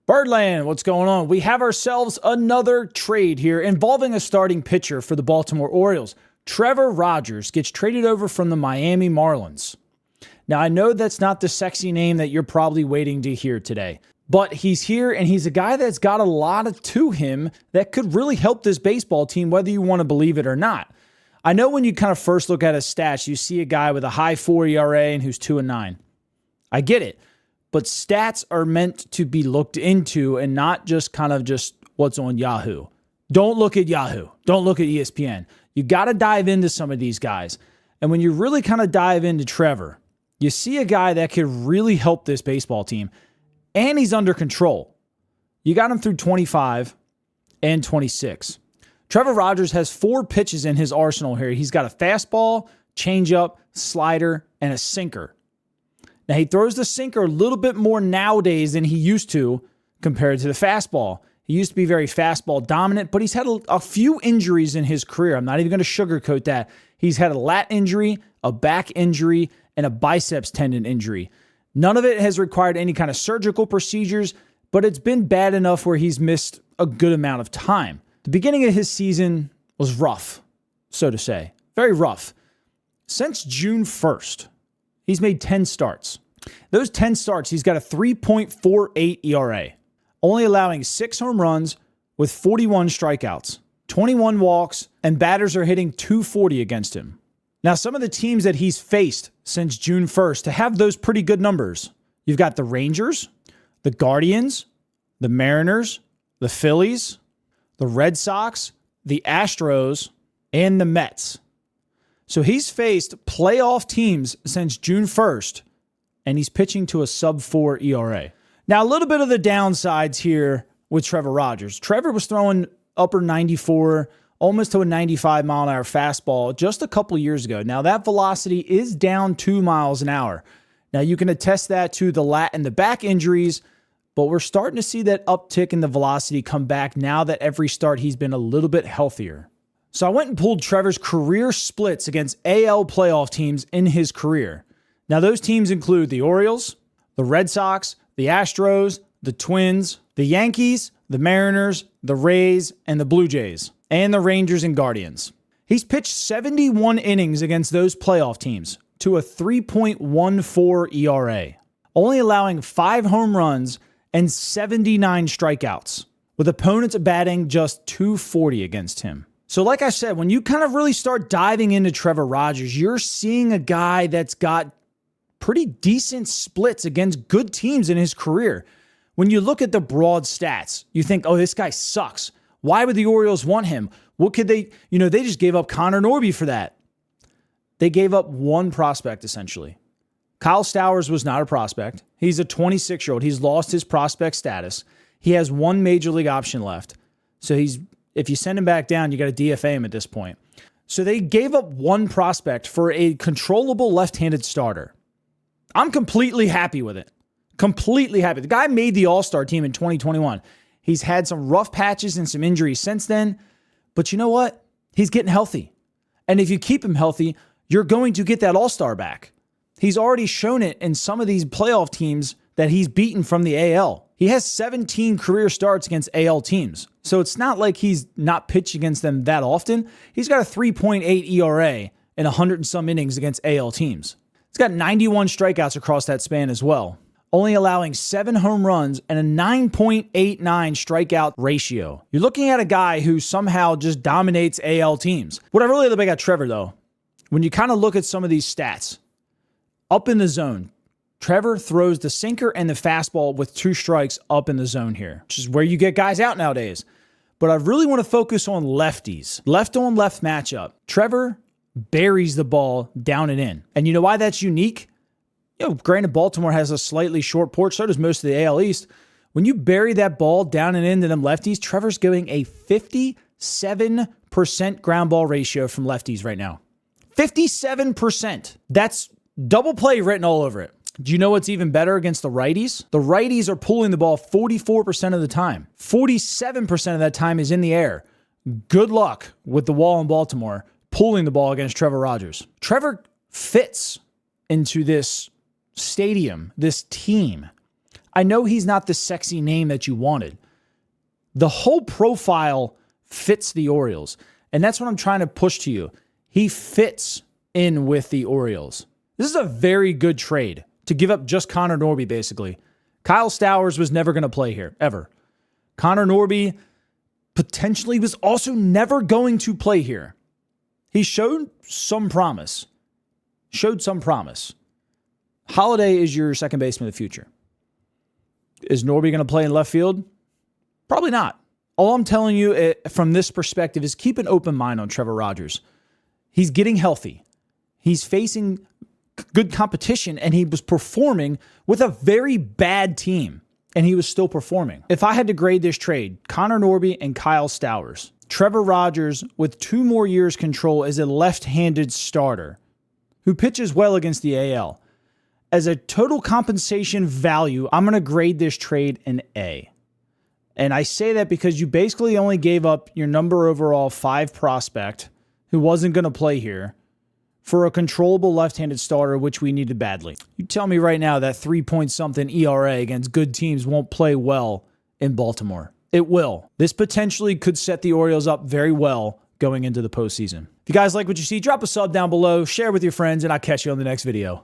Birdland, what's going on? We have ourselves another trade here involving a starting pitcher for the Baltimore Orioles. Trevor Rogers gets traded over from the Miami Marlins. Now, I know that's not the sexy name that you're probably waiting to hear today, but he's here and he's a guy that's got a lot to him that could really help this baseball team, whether you want to believe it or not. I know when you kind of first look at his stats, you see a guy with a high 4 ERA and who's 2-9. I get it. But stats are meant to be looked into and not just what's on Yahoo. Don't look at Yahoo. Don't look at ESPN. You got to dive into some of these guys. And when you really kind of dive into Trevor, you see a guy that could really help this baseball team. And he's under control. You got him through 25 and 26. Trevor Rogers has 4 pitches in his arsenal here. He's got a fastball, changeup, slider, and a sinker. Now, he throws the sinker a little bit more nowadays than he used to compared to the fastball. He used to be very fastball dominant, but he's had a few injuries in his career. I'm not even going to sugarcoat that. He's had a lat injury, a back injury, and a biceps tendon injury. None of it has required any kind of surgical procedures, but it's been bad enough where he's missed a good amount of time. The beginning of his season was rough, so to say. Very rough. Since June 1st, he's made 10 starts. Those 10 starts, he's got a 3.48 ERA, only allowing 6 home runs with 41 strikeouts, 21 walks, and batters are hitting .240 against him. Now, some of the teams that he's faced since June 1st to have those pretty good numbers, you've got the Rangers, the Guardians, the Mariners, the Phillies, the Red Sox, the Astros, and the Mets. So he's faced playoff teams since June 1st, and he's pitching to a sub-4 ERA. Now, a little bit of the downsides here with Trevor Rogers. Trevor was throwing upper 94, almost to a 95-mile-an-hour fastball just a couple years ago. Now, that velocity is down 2 miles an hour. Now, you can attest that to the lat and the back injuries, but we're starting to see that uptick in the velocity come back now that every start he's been a little bit healthier. So I went and pulled Trevor's career splits against AL playoff teams in his career. Now, those teams include the Orioles, the Red Sox, the Astros, the Twins, the Yankees, the Mariners, the Rays, and the Blue Jays, and the Rangers and Guardians. He's pitched 71 innings against those playoff teams to a 3.14 ERA, only allowing 5 home runs and 79 strikeouts, with opponents batting just .240 against him. So like I said, when you kind of really start diving into Trevor Rogers, you're seeing a guy that's got pretty decent splits against good teams in his career. When you look at the broad stats, you think, oh, this guy sucks. Why would the Orioles want him? What could they, they just gave up Connor Norby for that. They gave up one prospect, essentially. Kyle Stowers was not a prospect. He's a 26-year-old. He's lost his prospect status. He has one major league option left. So if you send him back down, you got to DFA him at this point. So they gave up one prospect for a controllable left-handed starter. I'm completely happy with it. Completely happy. The guy made the All-Star team in 2021. He's had some rough patches and some injuries since then. But you know what? He's getting healthy. And if you keep him healthy, you're going to get that All-Star back. He's already shown it in some of these playoff teams that he's beaten from the AL. He has 17 career starts against AL teams. So it's not like he's not pitched against them that often. He's got a 3.8 ERA in 100 and some innings against AL teams. He's got 91 strikeouts across that span as well, only allowing 7 home runs and a 9.89 strikeout ratio. You're looking at a guy who somehow just dominates AL teams. What I really love about Trevor, though, when you kind of look at some of these stats, up in the zone, Trevor throws the sinker and the fastball with 2 strikes up in the zone here, which is where you get guys out nowadays. But I really want to focus on lefties. Left on left matchup. Trevor buries the ball down and in. And you know why that's unique? Granted, Baltimore has a slightly short porch, so does most of the AL East. When you bury that ball down and into them lefties, Trevor's going a 57% ground ball ratio from lefties right now. 57%. That's double play written all over it. Do you know what's even better against the righties? The righties are pulling the ball 44% of the time. 47% of that time is in the air. Good luck with the wall in Baltimore pulling the ball against Trevor Rogers. Trevor fits into this stadium, this team. I know he's not the sexy name that you wanted. The whole profile fits the Orioles, and that's what I'm trying to push to you. He fits in with the Orioles. This is a very good trade to give up just Connor Norby, basically. Kyle Stowers was never going to play here, ever. Connor Norby potentially was also never going to play here. He showed some promise. Holiday is your second baseman of the future. Is Norby going to play in left field? Probably not. All I'm telling you from this perspective is keep an open mind on Trevor Rogers. He's getting healthy. He's facing good competition, and he was performing with a very bad team, and he was still performing. If I had to grade this trade, Connor Norby and Kyle Stowers, Trevor Rogers with 2 more years control as a left-handed starter who pitches well against the AL. As a total compensation value, I'm going to grade this trade an A. And I say that because you basically only gave up your number overall 5 prospect who wasn't going to play here for a controllable left-handed starter, which we needed badly. You tell me right now that 3-point-something ERA against good teams won't play well in Baltimore. It will. This potentially could set the Orioles up very well going into the postseason. If you guys like what you see, drop a sub down below, share with your friends, and I'll catch you on the next video.